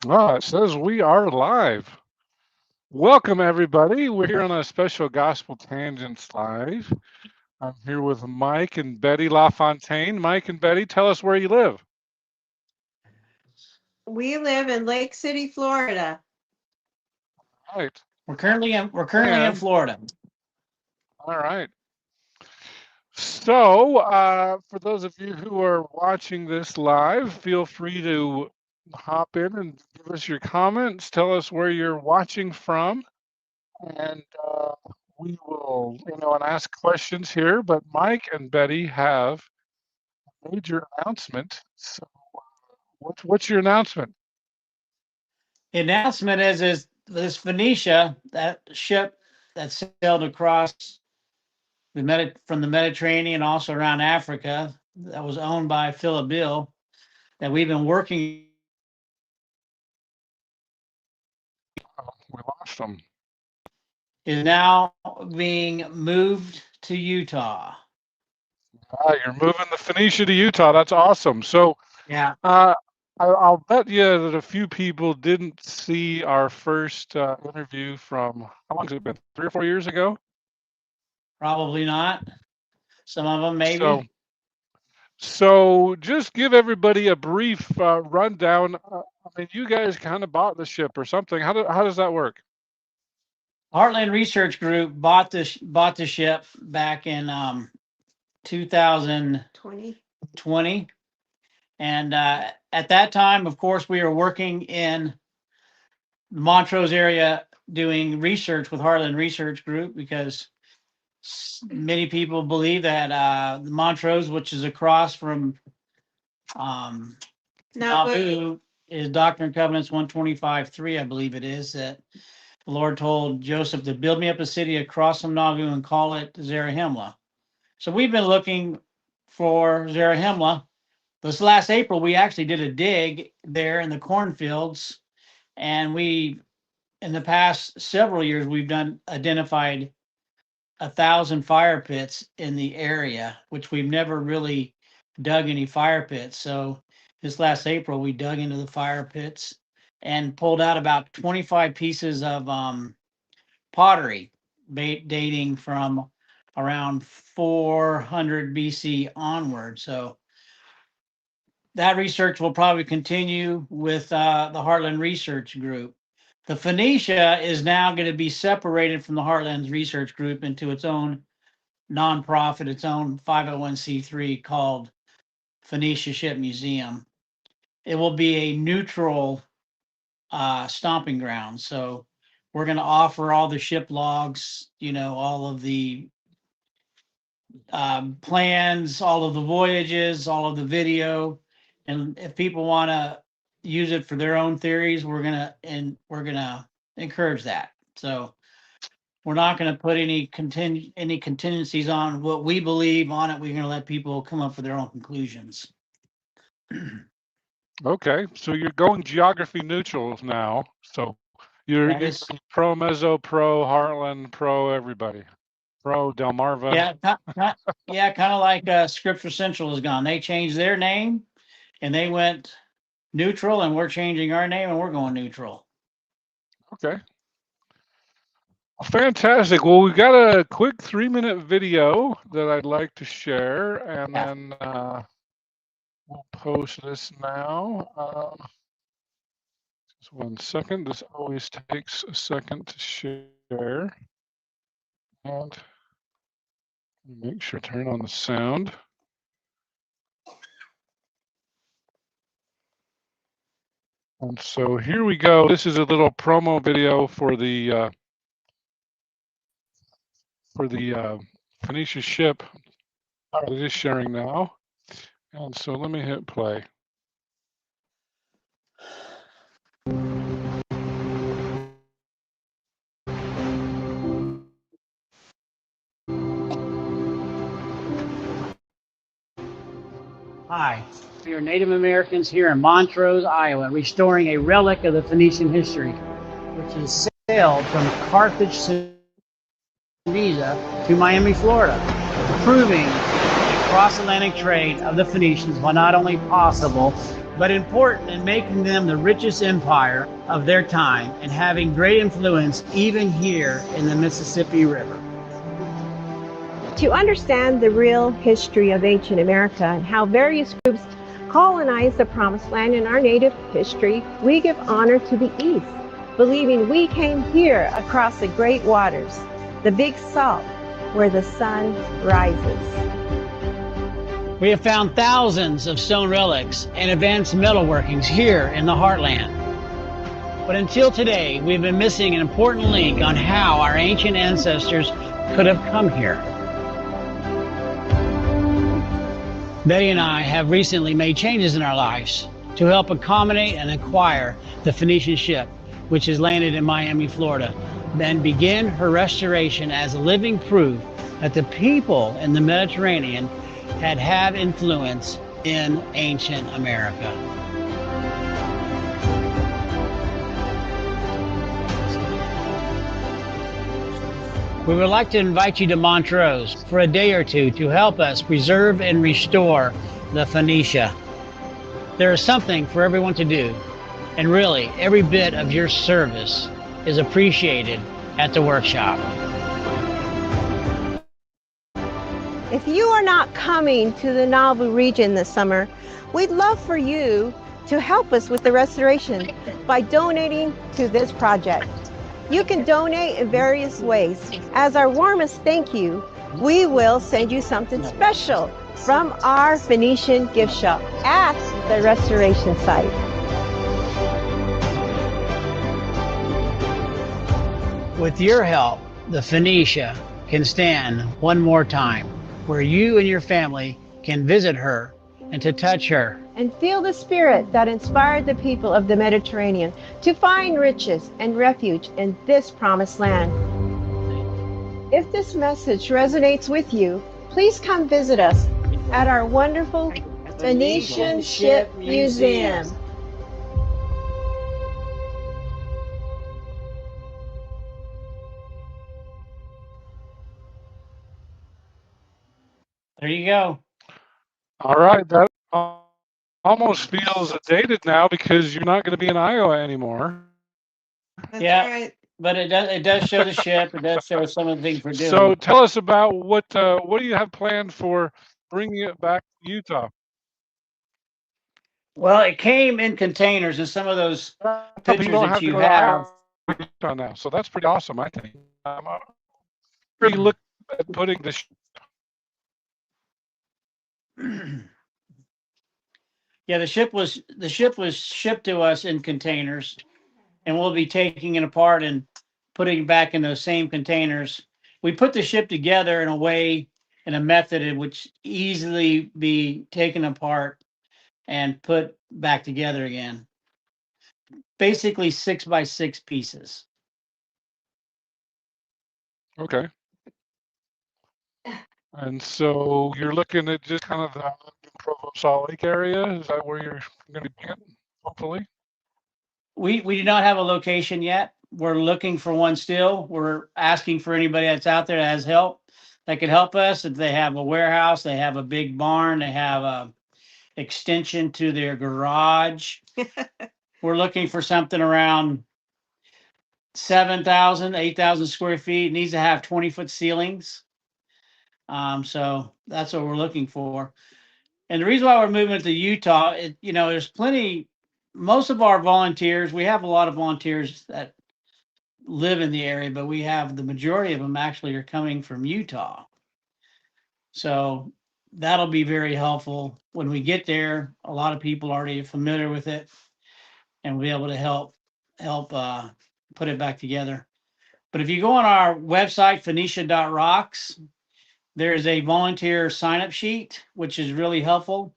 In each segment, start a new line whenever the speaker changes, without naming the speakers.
It says we are live. Welcome, everybody. We're here on a special Gospel Tangents Live. I'm here with Mike and Betty LaFontaine. Mike and Betty, tell us where you live.
We live in Lake City, Florida.
Right.
We're currently in
And,
Florida.
all right. So, for those of you who are watching this live, feel free to hop in and give us your comments. Tell us where you're watching from. And we will, and ask questions here. But Mike and Betty have a major announcement. So, what's your announcement?
The announcement is this Phonecia, that ship that sailed across from the Mediterranean, also around Africa, that was owned by Philip Bill, that we've been working
Oh, we lost them.
is now being moved to Utah.
You're moving the Phonecia to Utah. That's awesome. So,
Yeah,
uh, I'll bet you that a few people didn't see our first interview from how long has it been? 3 or 4 years ago.
probably not. Some of them
So,
maybe.
So just give everybody a brief rundown. I mean, you guys kind of bought the ship or something. How does that work?
Heartland Research Group bought the ship back in 2020.
20.
And at that time, of course, we were working in the Montrose area doing research with Heartland Research Group because many people believe that the Montrose, which is across from Nauvoo, is Doctrine and Covenants 125:3, I believe it is, that the Lord told Joseph to build me up a city across from Nauvoo and call it Zarahemla. So we've been looking for Zarahemla. This last April, we actually did a dig there in the cornfields, and in the past several years, we've identified 1,000 fire pits in the area, which we've never really dug any fire pits. So this last April, we dug into the fire pits and pulled out about 25 pieces of pottery dating from around 400 BC onward. So that research will probably continue with the Heartland Research Group. The Phonecia is now going to be separated from the Heartland Research Group into its own nonprofit, its own 501c3 called Phonecia Ship Museum. It will be a neutral stomping ground. So we're going to offer all the ship logs, all of the plans, all of the voyages, all of the video. And if people want to use it for their own theories, we're gonna encourage that. So we're not going to put any contingencies on what we believe on it. We're going to let people come up with their own conclusions.
Okay, so you're going geography neutral now. So you're pro Mezzo, pro Heartland, pro everybody, pro Delmarva.
Yeah, kind of like Scripture Central is gone. They changed their name and they went neutral, and we're changing our name and we're going neutral.
Okay. Fantastic. Well, we've got a quick 3-minute video that I'd like to share, and then we'll post this now. Just 1 second. This always takes a second to share. And make sure to turn on the sound. And so here we go. This is a little promo video for the Phonecia ship. It is sharing now. And so let me hit play.
Hi, we are Native Americans here in Montrose, Iowa, restoring a relic of the Phoenician history, which is sailed from Carthage, Tunisia to Miami, Florida, proving the cross-Atlantic trade of the Phoenicians was not only possible, but important in making them the richest empire of their time and having great influence even here in the Mississippi River.
To understand the real history of ancient America and how various groups colonized the Promised Land in our native history, we give honor to the East, believing we came here across the great waters, the Big Salt, where the sun rises.
We have found thousands of stone relics and advanced metalworkings here in the heartland. But until today, we've been missing an important link on how our ancient ancestors could have come here. Betty and I have recently made changes in our lives to help accommodate and acquire the Phoenician ship, which has landed in Miami, Florida, and begin her restoration as a living proof that the people in the Mediterranean had influence in ancient America. We would like to invite you to Montrose for a day or two to help us preserve and restore the Phonecia. There is something for everyone to do, and really every bit of your service is appreciated at the workshop.
If you are not coming to the Nauvoo region this summer, we'd love for you to help us with the restoration by donating to this project. You can donate in various ways. As our warmest thank you, we will send you something special from our Phoenician gift shop at the restoration site.
With your help, the Phonecia can stand one more time, where you and your family can visit her and to touch her.
And feel the spirit that inspired the people of the Mediterranean to find riches and refuge in this promised land. If this message resonates with you, please come visit us at our wonderful Phoenician Ship Museum.
There you go.
All right, that almost feels dated now because you're not going to be in Iowa anymore.
That's
Yeah.
right.
But it does show the ship. It does show some of the things we're doing.
So tell us about what do you have planned for bringing it back to Utah?
Well, it came in containers, and some of those
But
pictures
you don't
that
have to
you
go to
have.
Iowa Utah now, so that's pretty awesome, I think. Where you look at putting the
Yeah, the ship was shipped to us in containers, and we'll be taking it apart and putting it back in those same containers. We put the ship together in a way, in a method in which easily be taken apart and put back together again. Basically 6x6 pieces.
Okay. And so you're looking at just kind of the Provo Salt Lake area. Is that where you're going to be getting, hopefully?
We do not have a location yet. We're looking for one still. We're asking for anybody that's out there that has help that could help us. If they have a warehouse, they have a big barn, they have a extension to their garage. We're looking for something around 7,000, 8,000 square feet. It needs to have 20-foot ceilings. So that's what we're looking for. And the reason why we're moving to Utah, there's plenty. Most of our volunteers, we have a lot of volunteers that live in the area, but we have the majority of them actually are coming from Utah. So that'll be very helpful when we get there. A lot of people are already familiar with it, and we'll be able to help put it back together. But if you go on our website, Phonecia.rocks, there's a volunteer sign-up sheet, which is really helpful.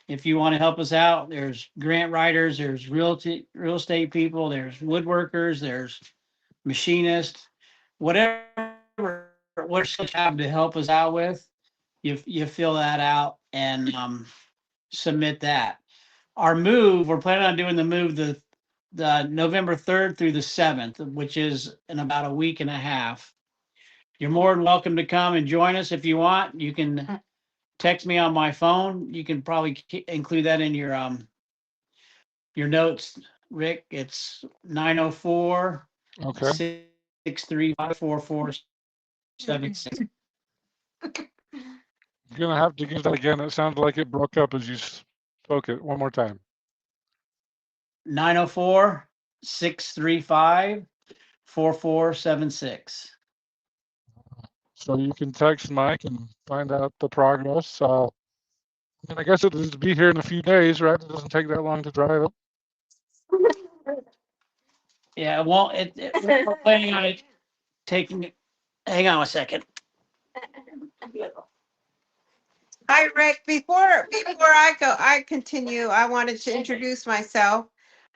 If you want to help us out, there's grant writers, there's real estate people, there's woodworkers, there's machinists, whatever we're have to help us out with, you fill that out and submit that. Our move, we're planning on doing the move the November 3rd through the 7th, which is in about a week and a half. You're more than welcome to come and join us if you want. You can text me on my phone. You can probably include that in your Your notes, Rick, it's 904
Okay.
635 4476.
You're gonna have to give that again. It sounded like it broke up as you spoke it. One more time.
904 635 4476.
So you can text Mike and find out the progress. And I guess it'll be here in a few days, right? It doesn't take that long to drive it.
Yeah, well, we're planning on it taking, hang on a second.
Hi, Rick. Before I continue, I wanted to introduce myself.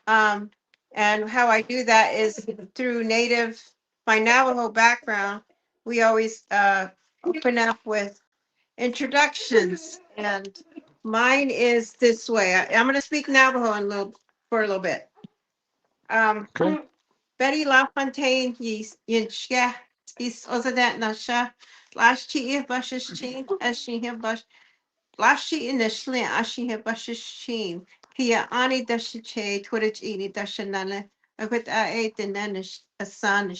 And how I do that is through my Navajo background. We always open up with introductions, and mine is this way. I'm going to speak Navajo for a little bit.
Okay.
Betty LaFontaine, yinshka, is ozadat nasha, last chi bushes chin, as she have bush, last chi in the shlin, as she have bushes chin, Pia ani dashiche, twitch ini dashanana, a quit I ate and then a son.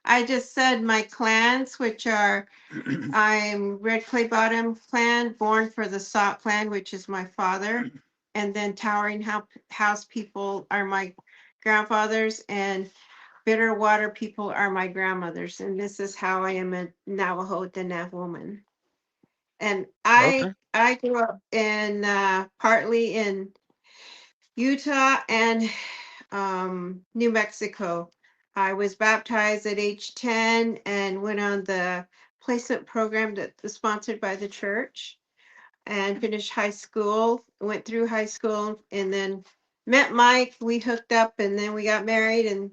I just said my clans, which are I'm Red Clay Bottom clan, born for the Sauk clan, which is my father. And then Towering House people are my grandfathers, and Bitter Water people are my grandmothers. And this is how I am a Navajo Danav woman. And
Okay.
I grew up in partly in Utah and New Mexico. I was baptized at age 10 and went on the placement program that was sponsored by the church and finished high school, went through high school, and then met Mike. We hooked up and then we got married and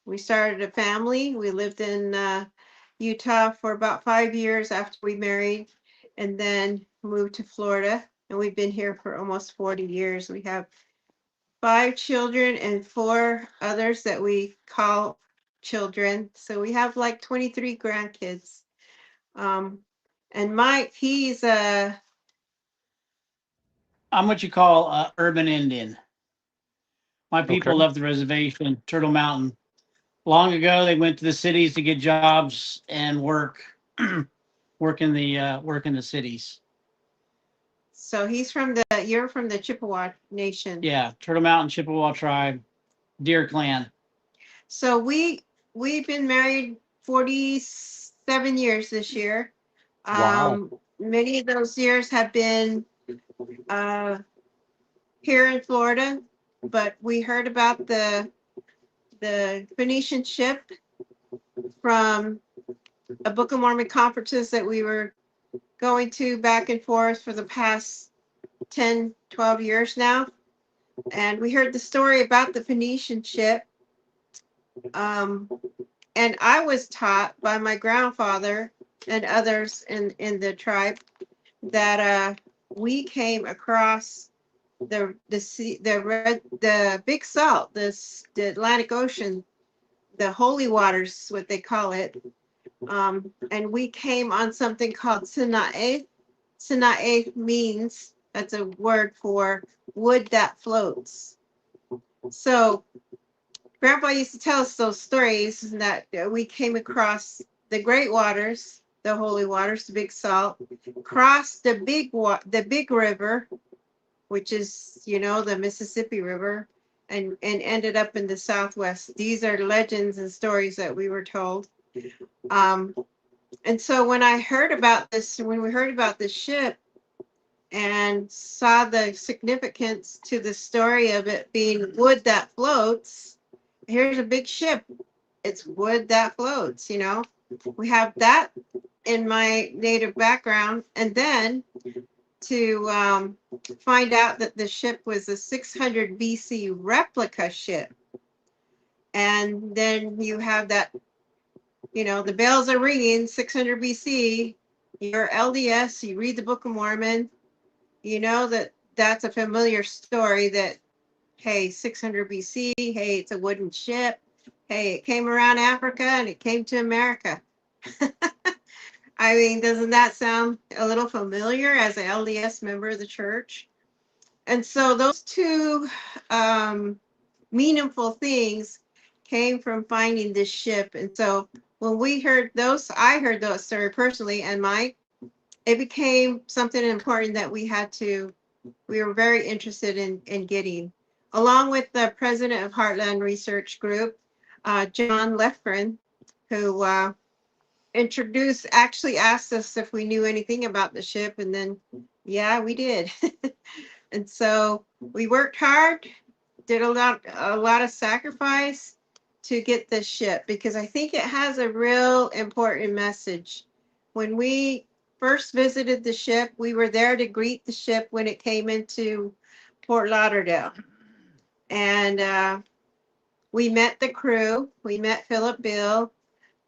we started a family. We lived in Utah for about 5 years after we married and then moved to Florida. And we've been here for almost 40 years. We have 5 children and 4 others that we call children. So we have like 23 grandkids. And Mike, he's
I'm what you call a urban Indian. My people
Okay.
left the reservation, Turtle Mountain. Long ago, they went to the cities to get jobs and work, work in the cities.
so you're from the Chippewa Nation.
Yeah, Turtle Mountain Chippewa tribe, Deer Clan.
So we've been married 47 years this year.
Wow.
Many of those years have been here in Florida, but we heard about the Phoenician ship from a Book of Mormon conferences that we were going to back and forth for the past 10, 12 years now. And we heard the story about the Phoenician ship. And I was taught by my grandfather and others in the tribe that we came across the sea, the big salt, the Atlantic Ocean, the holy waters, what they call it. And we came on something called Sinae. Sinae means, that's a word for wood that floats. So Grandpa used to tell us those stories that we came across the great waters, the holy waters, the big salt, crossed the big river, which is, the Mississippi River, and ended up in the Southwest. These are legends and stories that we were told. And so when we heard about this ship and saw the significance to the story of it being wood that floats, here's a big ship. It's wood that floats, We have that in my native background. And then to find out that the ship was a 600 BC replica ship. And then you have that, the bells are ringing, 600 BC. You're LDS, you read the Book of Mormon, you know that's a familiar story that, hey, 600 BC, hey, it's a wooden ship. Hey, it came around Africa and it came to America. I mean, doesn't that sound a little familiar as an LDS member of the church? And so those two meaningful things came from finding this ship. And so when we heard those, I heard those story personally, and Mike, it became something important that we were very interested in getting. Along with the president of Heartland Research Group, John Lefren, who actually asked us if we knew anything about the ship, and then, yeah, we did. And so we worked hard, did a lot of sacrifice to get this ship, because I think it has a real important message. When we first visited the ship, we were there to greet the ship when it came into Fort Lauderdale. And we met the crew. We met Philip Bill.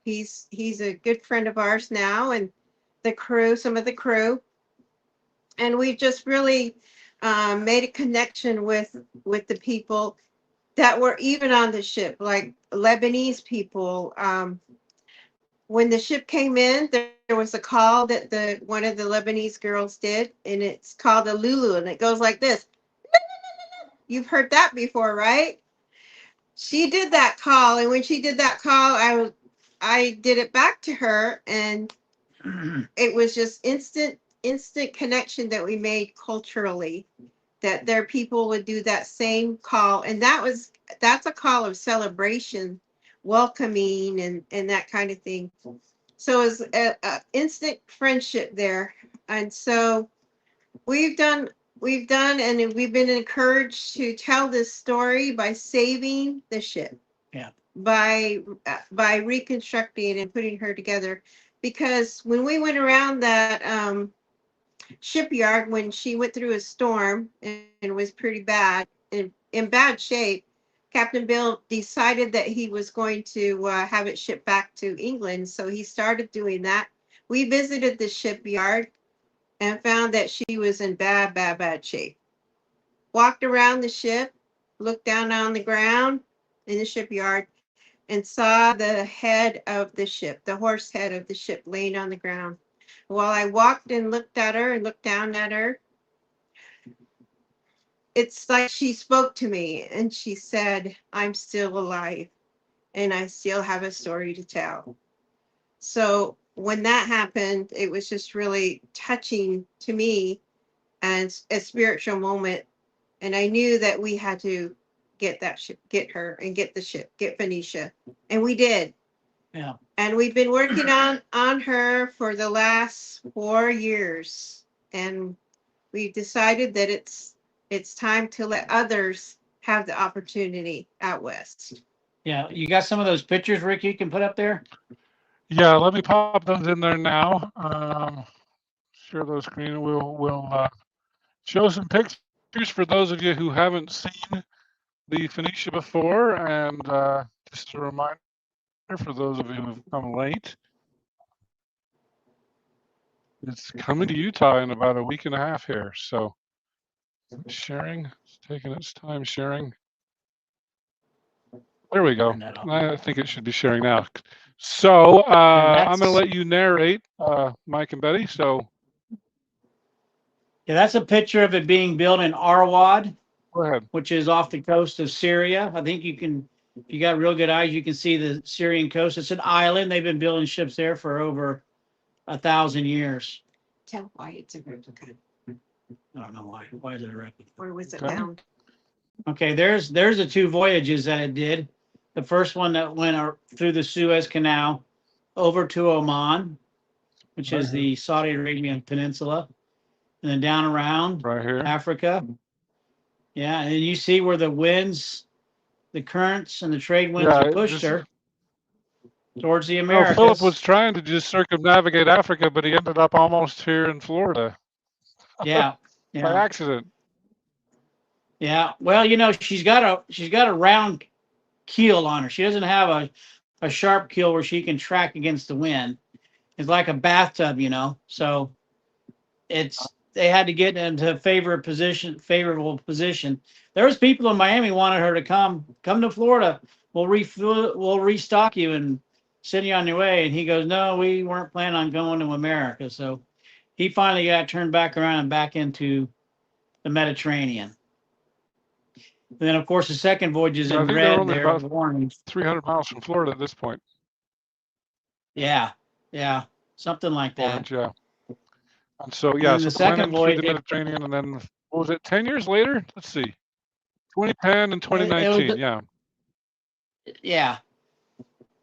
He's a good friend of ours now, and the crew, some of the crew. And we just really made a connection with the people that were even on the ship, like Lebanese people. When the ship came in, there was a call that one of the Lebanese girls did, and it's called a Lulu, and it goes like this. You've heard that before, right? She did that call, and when she did that call, I did it back to her, and it was just instant connection that we made culturally, that their people would do that same call. And that's a call of celebration, welcoming, and that kind of thing. So it's a instant friendship there. And so we've done and we've been encouraged to tell this story by saving the ship.
Yeah.
By reconstructing and putting her together. Because when we went around that shipyard, when she went through a storm and was pretty bad, in bad shape, Captain Bill decided that he was going to have it shipped back to England. So he started doing that. We visited the shipyard and found that she was in bad shape. Walked around the ship, looked down on the ground in the shipyard, and saw the head of the ship, the horse head of the ship, laying on the ground. While I walked and looked at her and looked down at her, it's like she spoke to me and she said, I'm still alive and I still have a story to tell. So when that happened, it was just really touching to me and a spiritual moment. And I knew that we had to get that ship, get her, and get the ship, get Phonecia. And we did.
Yeah.
And we've been working on her for the last 4 years. And we decided that it's time to let others have the opportunity out west.
Yeah. You got some of those pictures, Rick, you can put up there?
Yeah, let me pop those in there now. Share those screen. We'll show some pictures for those of you who haven't seen the Phonecia before, and just a reminder for those of you who've come late, it's coming to Utah in about a week and a half here. So sharing, it's taking its time sharing. There we go. I think it should be sharing now. So I'm going to let you narrate, Mike and Betty. So
yeah, that's a picture of it being built in Arwad,
go ahead.
which is off the coast of Syria. I think you can, if you got real good eyes, you can see the Syrian coast. It's an island. They've been building ships there for over 1,000 years.
Tell why it's a replica.
I don't know why. Why is it a replica?
Where was it
Okay.
found?
Okay, there's the 2 voyages that it did. The first one that went through the Suez Canal over to Oman, which is the Saudi Arabian Peninsula, and then down around
Right here.
Africa. Yeah, and you see where the winds, the currents, and the trade winds
Yeah,
have pushed her towards the
Well,
Americas.
Philip was trying to just circumnavigate Africa, but he ended up almost here in Florida
Yeah,
by
yeah,
accident.
yeah. Well, you know, she's got a round keel on her. She doesn't have a sharp keel where she can track against the wind. It's like a bathtub, you know. So they had to get into favorable position. There was people in Miami wanted her to come to Florida. We'll restock you and send you on your way. And he goes, no, we weren't planning on going to America. So he finally got turned back around and back into the Mediterranean. And then, of course, the second voyage is
I
in
think they're
red
only
there.
about
The orange.
300 miles from Florida at this point.
Yeah, yeah, something like that.
Voyage, yeah. And so,
And
yeah,
then
so
the
they went
second
in through the
voyage,
Mediterranean, and then, what was it, 10 years later? Let's see. 2010 and
it
2019,
was,
yeah.
yeah.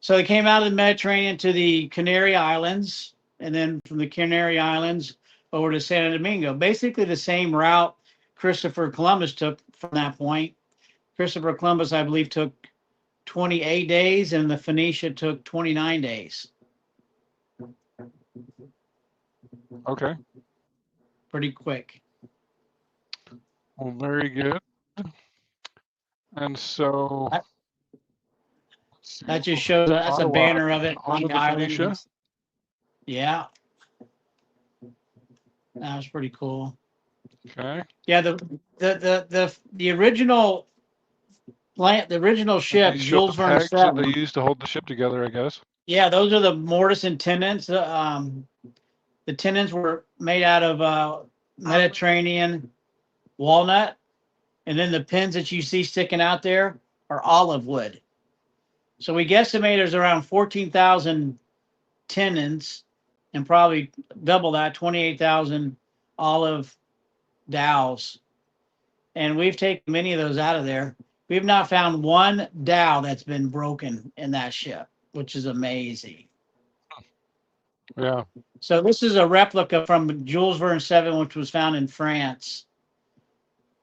So they came out of the Mediterranean to the Canary Islands, and then from the Canary Islands over to Santo Domingo. Basically the same route Christopher Columbus took from that point. Christopher Columbus, I believe, took 28 days, and the Phonecia took 29 days.
Okay.
Pretty quick.
Well, very good. And so,
That-
let's see,
That just shows that's a
Ottawa
banner of it on
onto
the
the
island.
Phonecia.
Yeah, that was pretty cool.
Okay.
Yeah, the original plant, the original
And
ship,
these show
Jules
the
Verne
pegs that they
7.
used to hold the ship together, I guess.
Yeah, those are the mortise and tenons. The tenons were made out of Mediterranean walnut, and then the pins that you see sticking out there are olive wood. So we guesstimate there's around 14,000 tenons, and probably double that, 28,000 olive dowels. And we've taken many of those out of there. We've not found one dowel that's been broken in that ship, which is amazing.
Yeah.
So this is a replica from Jules Verne 7, which was found in France.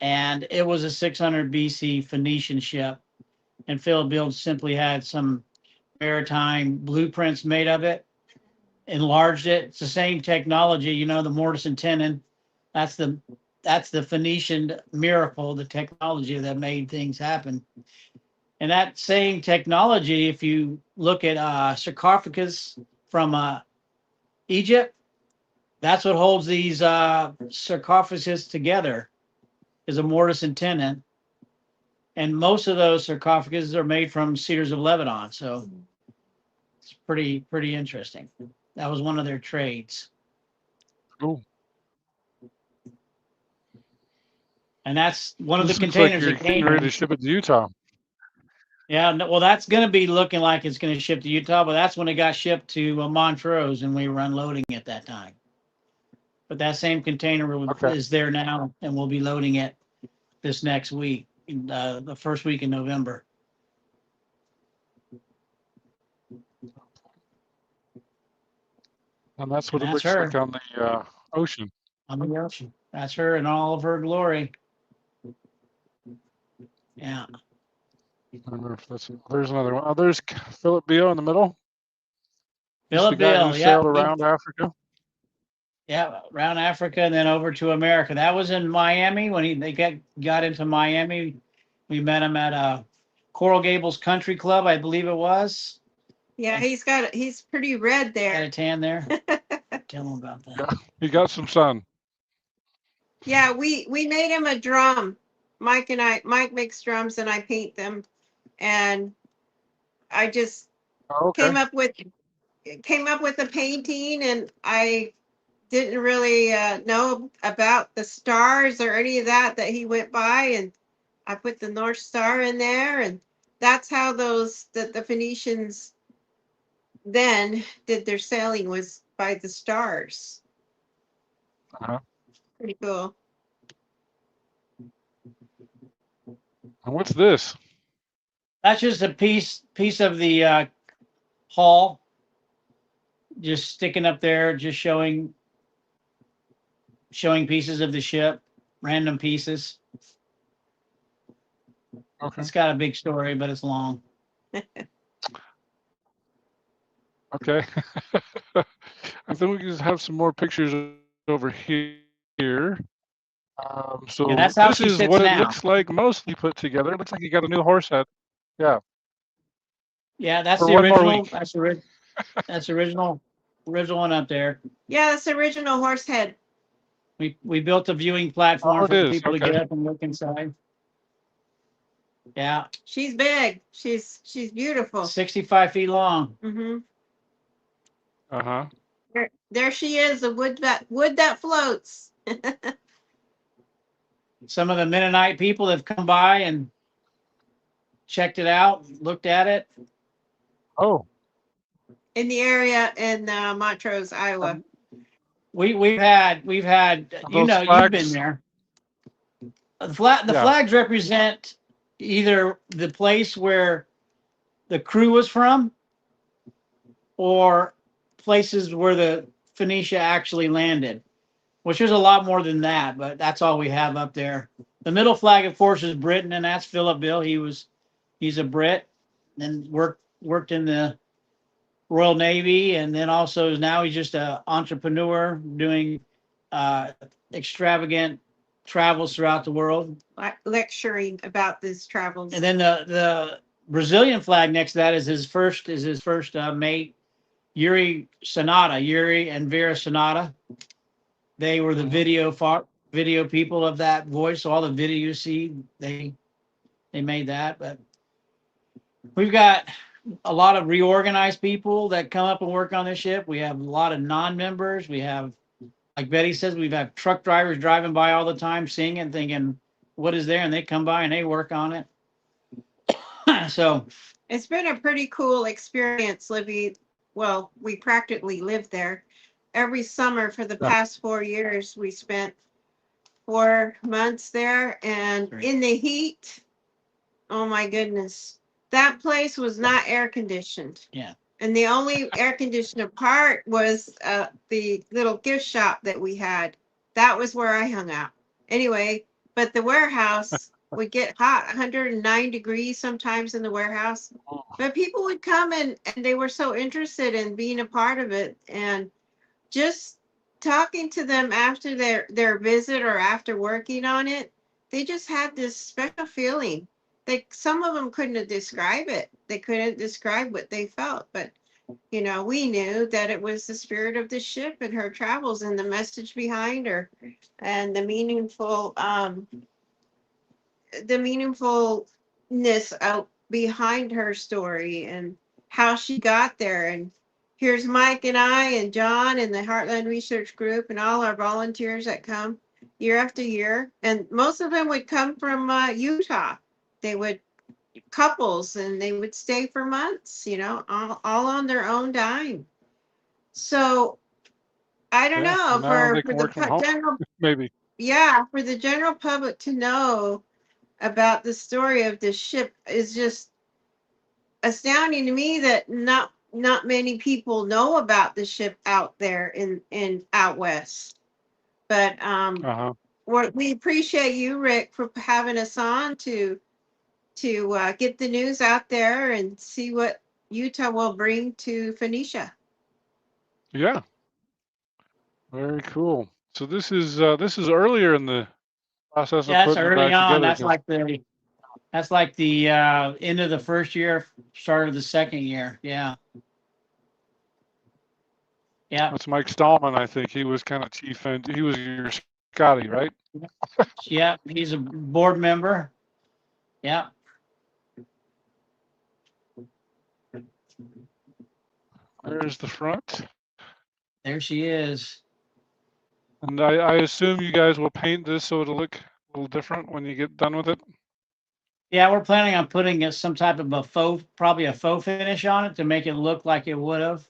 And it was a 600 BC Phoenician ship. And Philip Beals simply had some maritime blueprints made of it, enlarged it. It's the same technology, you know, the mortise and tenon. That's the Phoenician miracle, the technology that made things happen. And that same technology, if you look at sarcophagus from Egypt, that's what holds these sarcophagus together, is a mortise and tenon. And most of those sarcophaguses are made from cedars of Lebanon. So it's pretty interesting. That was one of their trades.
Cool.
And that's one of the
This looks like
containers
you're
that came
getting ready to
in.
ship it to Utah.
Yeah, no, well, that's going to be looking like it's going to ship to Utah, but that's when it got shipped to Montrose, and we were unloading at that time. But that same container
Okay.
is there now, and we'll be loading it this next week, the first week in November.
And that's what
And
it
that's
looks
her
like on the ocean.
on the ocean. That's her in all of her glory. Yeah.
I don't know if that's, there's another one. Oh, there's Philip Beale in the middle. He's the
Philip
guy who
Beale, yeah.
sailed around Africa.
Yeah, around Africa and then over to America. That was in Miami when they got into Miami. We met him at Coral Gables Country Club, I believe it was.
Yeah, he's pretty red
Had
there.
a tan there. Tell him about that.
Yeah, he got some sun.
Yeah, we made him a drum. Mike makes drums and I paint them. And I just
Oh, okay.
came up with a painting, and I didn't really know about the stars or any of that he went by, and I put the North Star in there, and that's how the Phoenicians then did their sailing, was by the stars.
Uh-huh.
Pretty cool.
And what's this?
That's just a piece of the hull, just sticking up there, just showing pieces of the ship, random pieces.
Okay.
It's got a big story, but it's long.
Okay. I think we can just have some more pictures over here. So
Yeah, that's how
this
she
is
sits
what it
now.
looks like mostly put together. It looks like you got a new horse head. Yeah.
Yeah, that's
For
the
one more
original.
week.
That's the original one up there.
Yeah, that's the original horse head.
We built a viewing platform
Oh, it
for
is.
people to
Okay.
get up and look inside. Yeah,
She's big. She's beautiful.
65 feet long.
Mm-hmm.
Uh-huh.
There she is, the wood that floats.
some of the Mennonite people have come by and checked it out, looked at it.
Oh,
In the area in Montrose, Iowa.
We've had
those
you've been
flags.
there. The
Yeah.
flags represent either the place where the crew was from or places where the Phonecia actually landed, which is a lot more than that, but that's all we have up there. The middle flag, of course, is Britain, and that's Philip Bill. He's a Brit and worked in the Royal Navy, and then also now he's just an entrepreneur doing extravagant travels throughout the world.
Lecturing about this travels.
And then the Brazilian flag next to that is his first mate, Yuri and Vera Sonata. They were the video people of that voice. So all the video you see, they made that. But we've got a lot of reorganized people that come up and work on this ship. We have a lot of non-members. We have, like Betty says, we've had truck drivers driving by all the time, seeing it, thinking, what is there? And they come by and they work on it. So
it's been a pretty cool experience living. Well, we practically lived there. Every summer for the past 4 years, we spent 4 months there, and in the heat, oh my goodness, that place was not air conditioned.
Yeah.
And the only air conditioned part was the little gift shop that we had. That was where I hung out. Anyway, but the warehouse would get hot, 109 degrees sometimes in the warehouse. But people would come and they were so interested in being a part of it. And just talking to them after their visit or after working on it, they just had this special feeling. Some of them couldn't describe it. They couldn't describe what they felt, but we knew that it was the spirit of the ship and her travels and the message behind her and the meaningfulness out behind her story and how she got there. And here's Mike and I and John and the Heartland Research Group and all our volunteers that come year after year. And most of them would come from Utah. They would couples and they would stay for months, all on their own dime. So I don't know for the general,
maybe.
Yeah, for the general public to know about the story of this ship is just astounding to me that not many people know about the ship out there in out west. But we appreciate you, Rick, for having us on to get the news out there and see what Utah will bring to Phonecia.
Yeah. Very cool. So this is earlier in the process of putting it back
on.
together.
That's like the end of the first year, start of the second year. Yeah. Yeah.
That's Mike Stallman, I think. He was kind of chief, and he was your Scotty, right?
Yeah, he's a board member. Yeah.
There's the front.
There she is.
And I assume you guys will paint this so it'll look a little different when you get done with it.
Yeah, we're planning on putting some type of probably a faux finish on it to make it look like it would have,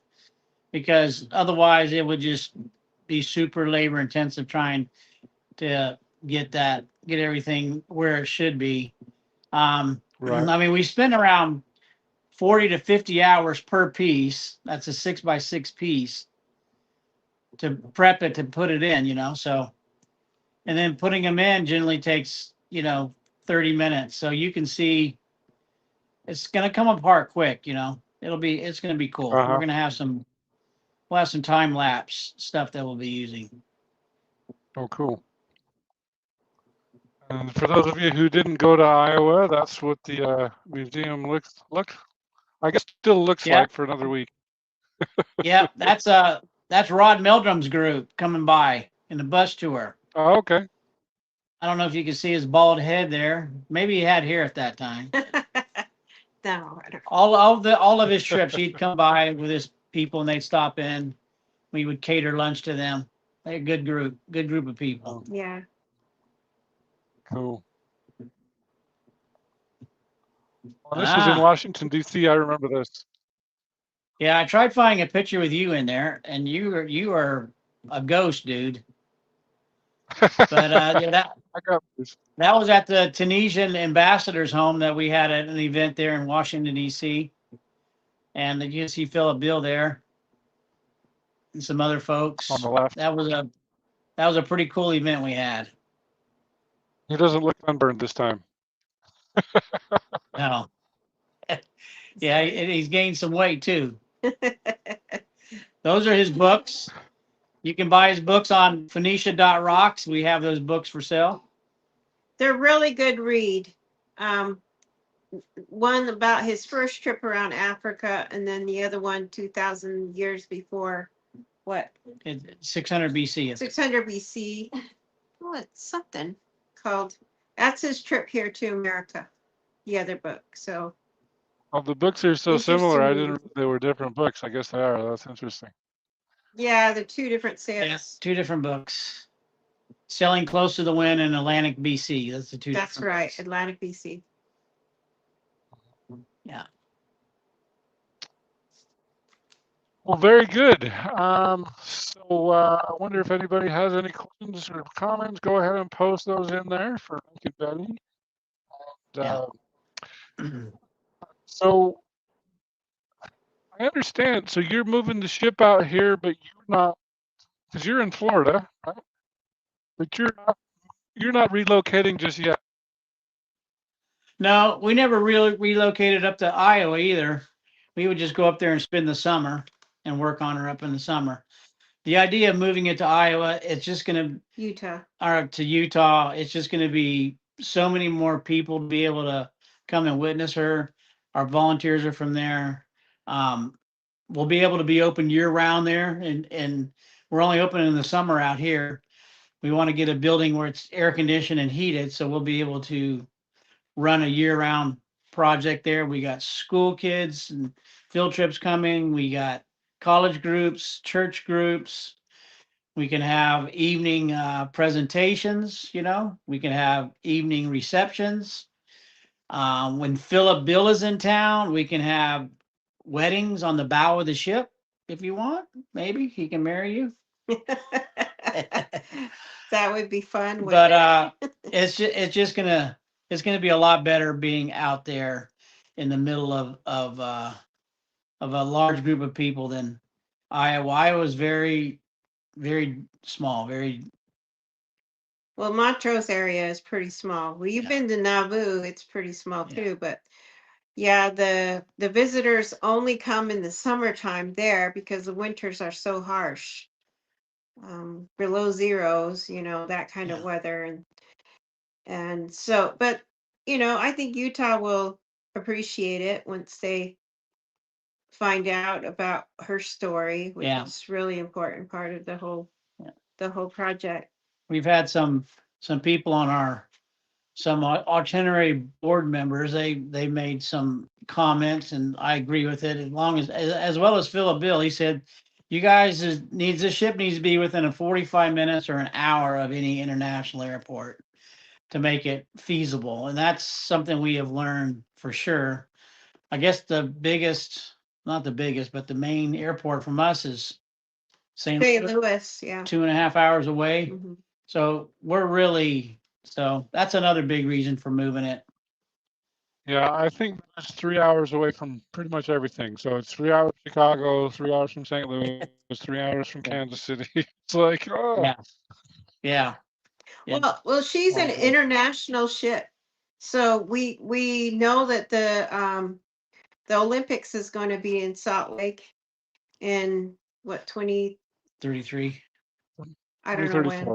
because otherwise it would just be super labor intensive trying to get everything where it should be. Right. I mean, we spend around 40 to 50 hours per piece. That's a 6x6 piece to prep it, to put it in, so, and then putting them in generally takes, 30 minutes. So you can see it's going to come apart quick, it's going to be cool. We're going to have we'll have some time lapse stuff that we'll be using.
Oh, cool. And for those of you who didn't go to Iowa, that's what the museum looks still looks like for another week.
Yeah, that's Rod Meldrum's group coming by in the bus tour.
Oh, okay.
I don't know if you can see his bald head there. Maybe he had hair at that time.
No.
All of his trips, he'd come by with his people and they'd stop in. We would cater lunch to them. They're a good group of people.
Yeah.
Cool. Well, this was in Washington, D.C. I remember this.
Yeah, I tried finding a picture with you in there, and you are a ghost, dude. But yeah,
I got this.
that was at the Tunisian ambassador's home that we had at an event there in Washington, D.C. And you can see Philip Bill there and some other folks.
On the left.
That was a pretty cool event we had.
He doesn't look sunburned this time.
No. Yeah, he's gained some weight too. Those are his books. You can buy his books on Phonecia.rocks. We have those books for sale.
They're really good read. One about his first trip around Africa, and then the other one 2,000 years before. What?
It's 600 BC.
600 BC. Oh, it's something called. That's his trip here to America. The other book. So.
Well, the books are so similar. I didn't know they were different books. I guess they are. That's interesting.
Yeah, they're two different sales.
Yeah, two different books. Selling Close to the Wind and Atlantic BC. That's the two.
That's right,
books.
Atlantic BC.
Yeah.
Well, very good. So I wonder if anybody has any questions or comments. Go ahead and post those in there for Mike and Betty. And, so I understand. So you're moving the ship out here, but you're not, because you're in Florida, right? But you're not relocating just yet.
No, we never really relocated up to Iowa either. We would just go up there and spend the summer and work on her up in the summer. The idea of moving it to Iowa, it's just going to
Utah.
Or to Utah, it's just going to be so many more people to be able to come and witness her. Our volunteers are from there. We'll be able to be open year round there, and we're only open in the summer out here. We want to get a building where it's air conditioned and heated, so we'll be able to run a year round project there. We got school kids and field trips coming. We got college groups, church groups. We can have evening presentations, we can have evening receptions. When Philip Bill is in town, we can have weddings on the bow of the ship. If you want, maybe he can marry you.
That would be fun.
But it's gonna be a lot better being out there in the middle of a large group of people than Iowa. Iowa's very, very small, very.
Well, Montrose area is pretty small. Well, you've been to Nauvoo, it's pretty small too, but yeah, the visitors only come in the summertime there because the winters are so harsh. Below zeros, that kind of weather. And so, but, I think Utah will appreciate it once they find out about her story, which is really important part of the whole project.
We've had some people on some itinerary board members. They made some comments, and I agree with it. As well as Philip Bill, he said, "You guys the ship needs to be within 45 minutes or an hour of any international airport to make it feasible," and that's something we have learned for sure. I guess not the biggest, but the main airport from us is St.
Louis,
2.5 hours away.
Mm-hmm.
So that's another big reason for moving it.
Yeah, I think it's 3 hours away from pretty much everything. So it's 3 hours from Chicago, 3 hours from St. Louis, 3 hours from Kansas City. It's like,
Yeah.
Well, she's an international ship. So we know that the Olympics is going to be in Salt Lake in what,
2033?
I don't know when.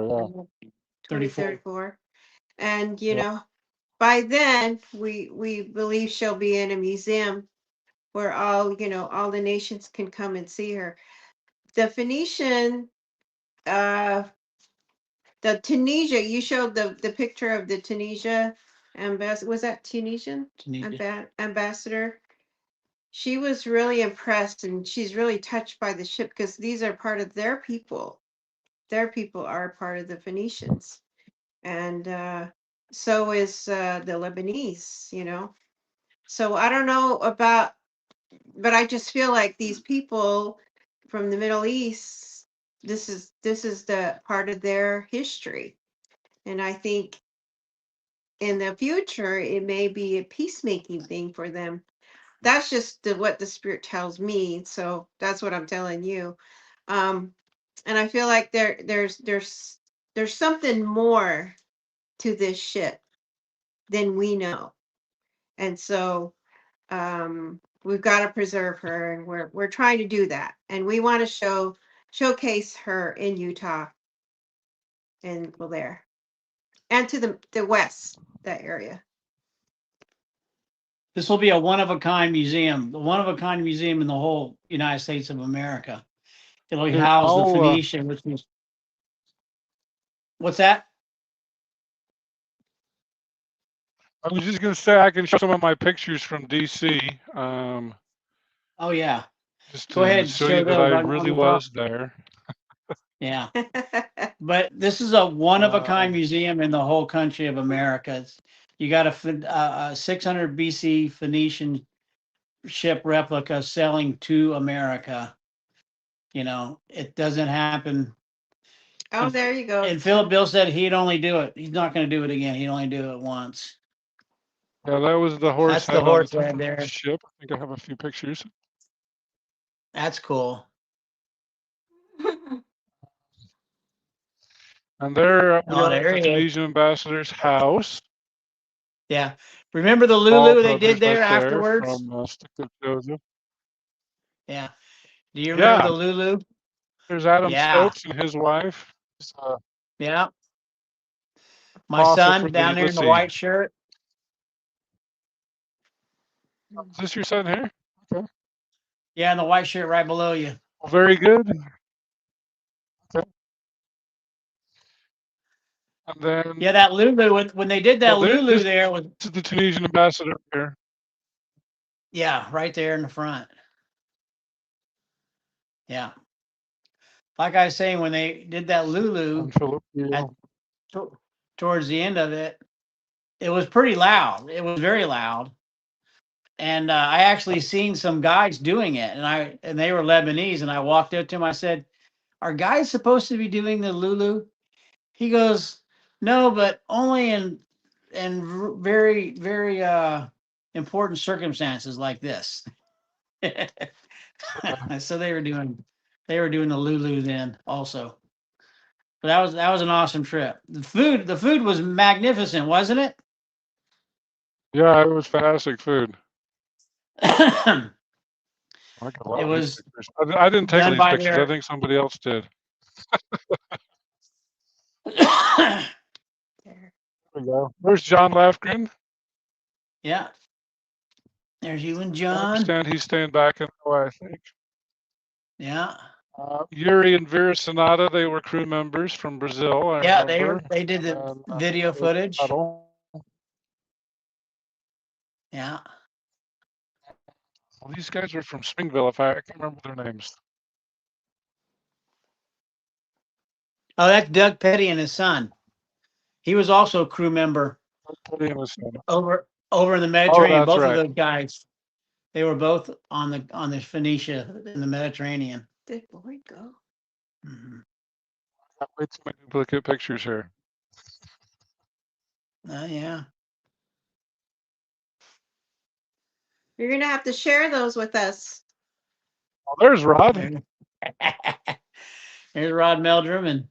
2034. And by then we believe she'll be in a museum where all the nations can come and see her. The Phoenician, the Tunisia, you showed the picture of the Tunisia ambassador. Was that Tunisian? Ambassador? She was really impressed, and she's really touched by the ship because these are part of their people. Their people are part of the Phoenicians. And so is the Lebanese, you know. So I don't know about, but I just feel like these people from the Middle East, this is the part of their history. And I think in the future it may be a peacemaking thing for them. That's just what the spirit tells me. So that's what I'm telling you. Um, and I feel like there's something more to this ship than we know. And so we've got to preserve her, and we're trying to do that. And we want to showcase her in Utah and well there. And to the west, that area.
This will be a one-of-a-kind museum, the one-of-a-kind museum in the whole United States of America. It'll
Here,
house the Phoenica, which was, what's that?
I was just gonna say I can show some of my pictures from DC,
Oh, yeah.
just
Go
to
ahead,
show you
show
that
those
I
on
really
the top.
was there.
Yeah. But this is a one-of-a-kind
Um,
museum in the whole country of America. You got a 600 BC Phoenician ship replica selling to America. You know, it doesn't happen.
Oh, there you go.
And Philip Bill said he'd only do it. He's not going to do it again. He'd only do it once.
yeah, that was the horse
That's the
head on the
horse
top
right
of the
there.
ship. I think I have a few pictures.
That's cool.
And there we
Oh,
are at
there
the
he is.
Tunisian ambassador's house.
Yeah. Remember the
All
Lulu they did
brothers right
there
there
afterwards?
from Stick of Joseph.
Yeah. Do you remember
Yeah,
the Lulu?
there's Adam
Yeah.
Stokes and his wife. He's
Yeah. My
apostle for
son
the,
down there in
let's
the
see,
white shirt.
is this your son here? Okay.
Yeah, in the white shirt right below you.
Well, very good. Okay. And then,
Yeah, that Lulu, when they did
well,
that Lulu
this
there was,
is the Tunisian ambassador here.
yeah, right there in the front. Yeah. Like I was saying, when they did that Lulu
And Philip.
at towards the end of it, it was pretty loud. It was very loud. And I actually seen some guys doing it, and they were Lebanese. And I walked up to him. I said, "Are guys supposed to be doing the Lulu?" He goes, "No, but only in very very important circumstances like this." So they were doing the Lulu then also. But that was an awesome trip. The food was magnificent, wasn't it?
Yeah, it was fantastic food.
It
I got a lot of these
was
pictures. I didn't take all
done
these
by
pictures. I
their
think somebody else did.
There.
There we go. There's John Lafgren.
yeah. There's you and
I
John.
understand he's staying back in Hawaii, I think.
Yeah.
Yuri and Vera Sonata, they were crew members from Brazil, I
Yeah,
remember.
they did the
And
video footage.
Well,
Yeah.
these guys were from Springville, if I can't remember their names.
Oh, that's Doug Petty and his son. He was also a crew member over in the Mediterranean.
that's
Both of
right.
those guys, they were both on the Phoenicia in the Mediterranean.
Did boy go?
Mhm.
Can't wait to make duplicate pictures here.
Yeah.
You're gonna have to share those with us.
Oh, there's Rod.
There's Rod Meldrum and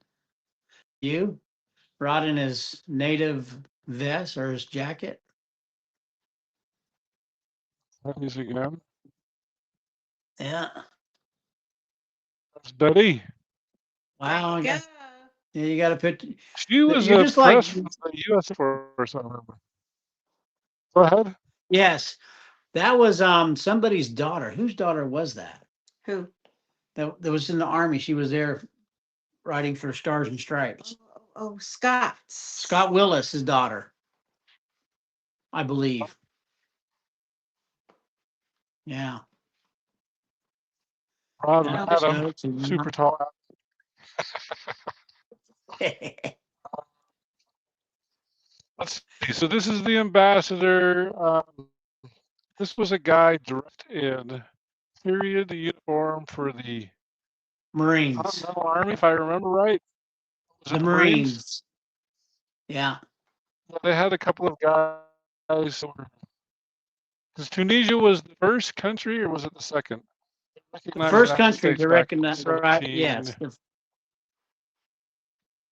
you. Rod in his native vest or his jacket.
He's again.
Yeah.
That's Betty.
Wow.
There you go.
Yeah, you got to put.
She was
You're
a
just like,
press from the U.S. Force, I remember. Go ahead.
yes, that was somebody's daughter. Whose daughter was that?
Who?
That was in the army. She was there writing for Stars and Stripes.
Oh, Scott.
Scott Willis' daughter, I believe. Yeah.
Rod
Yeah,
and Adam,
so-
super tall. Let's see. So this is the ambassador. This was a guy dressed in period uniform for the
Marines.
Continental Army, if I remember right. Was
The
it
Marines. Yeah.
They had a couple of guys. Because Tunisia was the first country, or was it the second?
The
Recognized
first
United
country
States
to
back in
recognize, right?
17.
Yes.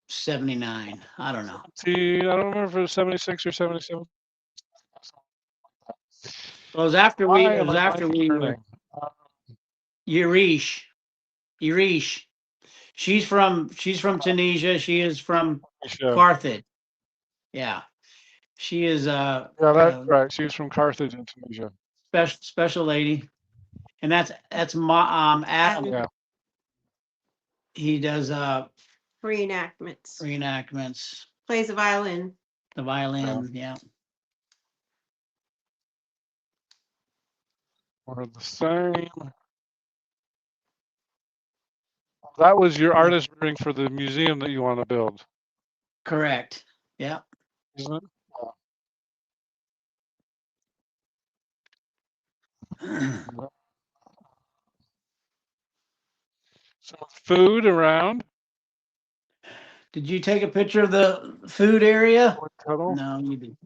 79. I don't know.
See, I don't remember if it was 76 or 77.
Well, it was after
Why
it
am
was
I
after
blanking
we
her
were
name?
Irish. She's from Tunisia. She is from
Phonecia.
Carthage. Yeah. She is
Yeah, that's right. She was from Carthage in Tunisia.
special lady. And that's my Adam.
Yeah.
He does
Reenactments.
reenactments,
Plays the violin.
the violin, yeah.
We're the same. That was your artist ring for the museum that you want to build,
Correct. Yeah.
isn't it? So food around.
Did you take a picture of the food area?
Cuddle.
No, you didn't.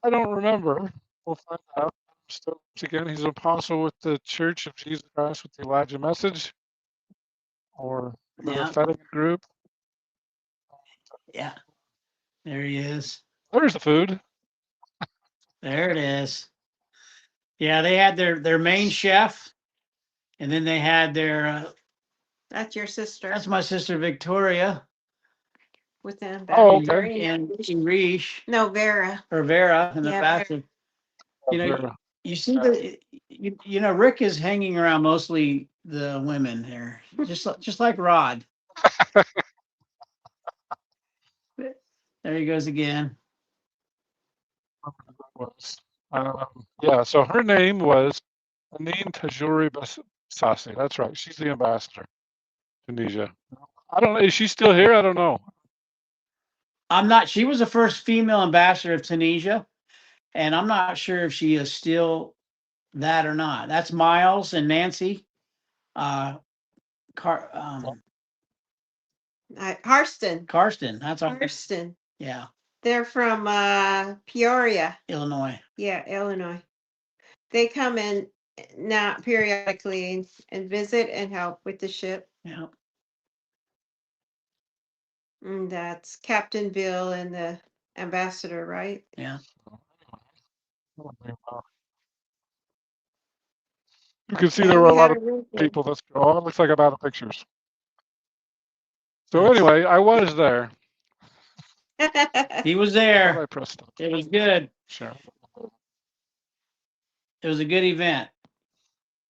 I don't remember. We'll find out. So again, he's an apostle with the Church of Jesus Christ with the Elijah message, or the
Yeah.
prophetic group.
Yeah. There he is.
There's the food.
There it is. Yeah, they had their main chef, and then they had their
That's your sister
that's my sister Victoria
with the
Oh,
ambassador.
okay.
and Irish
No, Vera.
or Vera and the
Yeah,
bastard. You know,
Vera.
you see you know Rick is hanging around mostly the women here, just like Rod. There he goes again.
Was. Yeah, so her name was Anine Tajuri Sasi. That's right. She's the ambassador to Tunisia. I don't know. Is she still here? I don't know.
I'm not. She was the first female ambassador of Tunisia, and I'm not sure if she is still that or not. That's Miles and Nancy.
Harston.
Karsten. That's our,
Harston.
yeah,
They're from Peoria.
Illinois.
Yeah, Illinois. They come in now periodically and visit and help with the ship.
Yeah.
And that's Captain Bill and the ambassador, right?
Yeah.
You can see
And
there were a
we
lot
had
of
a room
people. That's oh, it looks like I'm out of pictures. So anyway, I was there.
He was
What
there.
I pressed on.
It was good.
Sure.
It was a good event.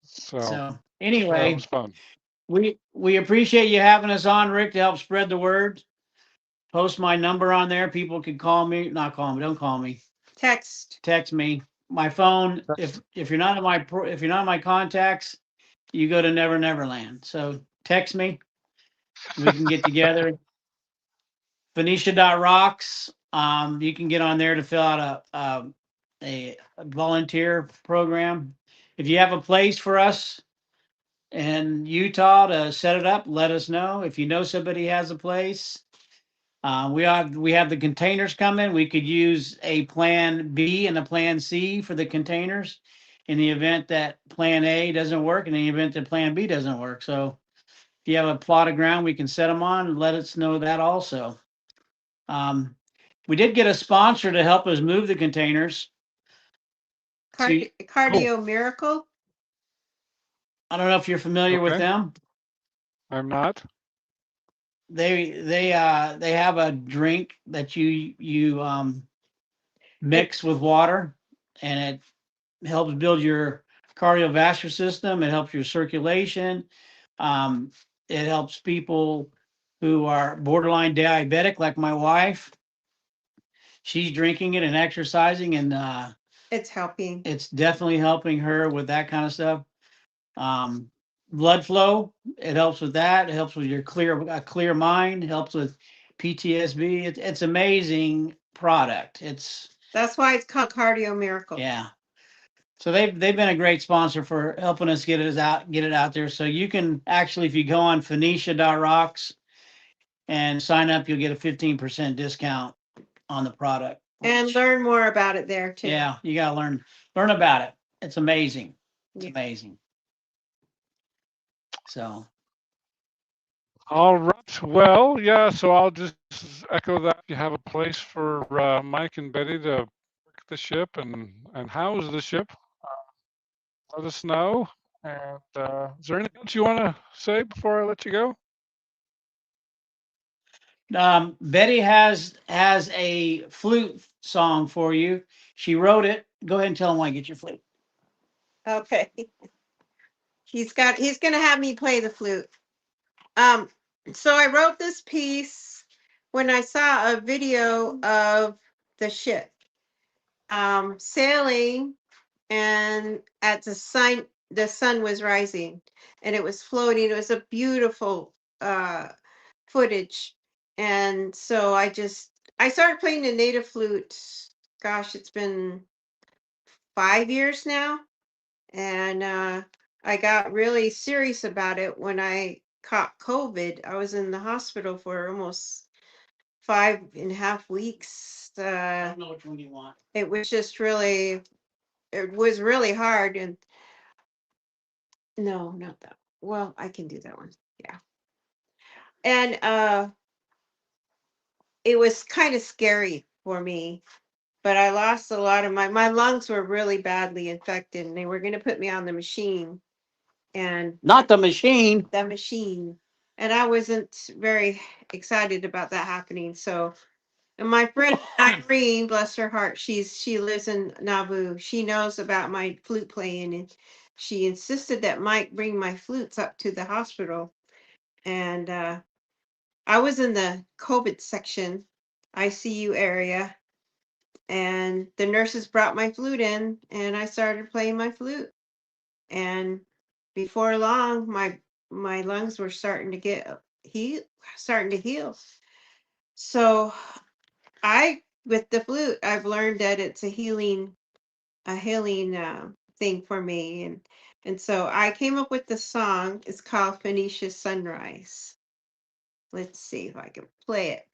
So
So
that
anyway,
was fun.
we appreciate you having us on, Rick, to help spread the word. Post my number on there. People can call me. Not call me. Don't call me.
Text.
Text me. My phone. If you're not in my if you're not in my contacts, you go to Never Neverland. So text me. We can get together. Phonecia.rocks. You can get on there to fill out a volunteer program. If you have a place for us in Utah to set it up, let us know. If you know somebody has a place, we have the containers coming. We could use a plan B and a plan C for the containers in the event that plan A doesn't work, in the event that plan B doesn't work. So if you have a plot of ground we can set them on, let us know that also. We did get a sponsor to help us move the containers.
Cardio Miracle.
I don't know if you're familiar with them.
I'm not.
They have a drink that you mix with water, and it helps build your cardiovascular system. It helps your circulation. It helps people who are borderline diabetic, like my wife. She's drinking it and exercising, and
it's helping.
It's definitely helping her with that kind of stuff. Blood flow, it helps with that. It helps with your clear mind. It helps with PTSD. It's amazing product.
That's why it's called Cardio Miracle.
Yeah. So they've been a great sponsor for helping us get it out there. So you can actually, if you go on Phonecia.rocks and sign up, you'll get a 15% discount on the product.
And learn more about it there too.
Yeah, you gotta learn about it. It's amazing. It's
Yeah.
amazing. So
All right. Well, yeah. So I'll just echo that. If you have a place for Mike and Betty to work the ship and house the ship, let us know. And is there anything else you want to say before I let you go?
Betty has a flute song for you. She wrote it. Go ahead and tell him why. Get your flute.
Okay. He's gonna have me play the flute. So I wrote this piece when I saw a video of the ship sailing, and at the sun was rising and it was floating. It was a beautiful footage. And so I started playing the native flute. Gosh, it's been 5 years now. And I got really serious about it when I caught COVID. I was in the hospital for almost 5.5 weeks.
I don't know which one you want.
It was just really, it was really hard. And no, not that. Well, I can do that one. Yeah. And it was kind of scary for me, but I lost a lot of my lungs were really badly infected, and they were going to put me on the machine. And
Not the machine.
that machine. And I wasn't very excited about that happening. So, and my friend Irene, bless her heart, she lives in Nauvoo. She knows about my flute playing, and she insisted that Mike bring my flutes up to the hospital. And I was in the COVID section, ICU area, and the nurses brought my flute in, and I started playing my flute. And before long, my lungs were starting to heal. So with the flute, I've learned that it's a healing thing for me. And so I came up with the song. It's called Phonecia Sunrise. Let's see if I can play it.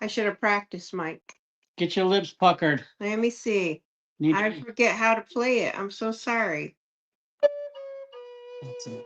I should have practiced, Mike.
Get your lips puckered.
Let me see. I forget how to play it. I'm so sorry.
That's it.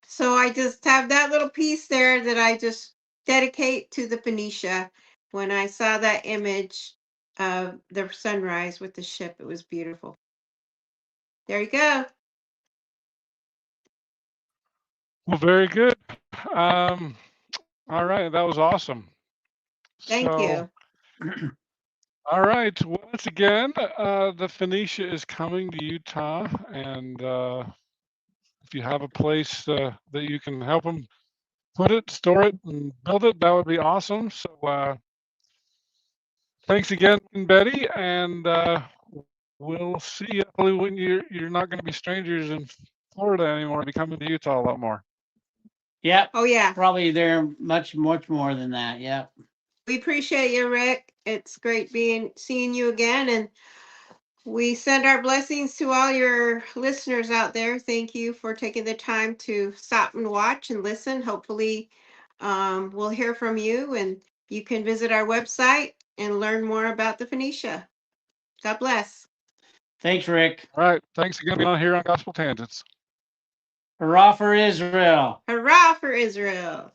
So I just have that little piece there that I just dedicate to the Phoenicia. When I saw that image of the sunrise with the ship, it was beautiful. There you go.
Well, very good. All right, that was awesome.
Thank you.
All right. Once again, the Phoenicia is coming to Utah, and if you have a place that you can help them put it, store it, and build it, that would be awesome. So thanks again, Betty, and we'll see you hopefully when you're not going to be strangers in Florida anymore. Be coming to Utah a lot more.
Yep.
Oh yeah.
Probably there much more than that. Yep.
We appreciate you, Rick. It's great seeing you again, and we send our blessings to all your listeners out there. Thank you for taking the time to stop and watch and listen. Hopefully, we'll hear from you, and you can visit our website and learn more about the Phonecia. God bless.
Thanks, Rick.
All right. Thanks again for being on here on Gospel Tangents.
Hurrah for Israel.
Hurrah for Israel.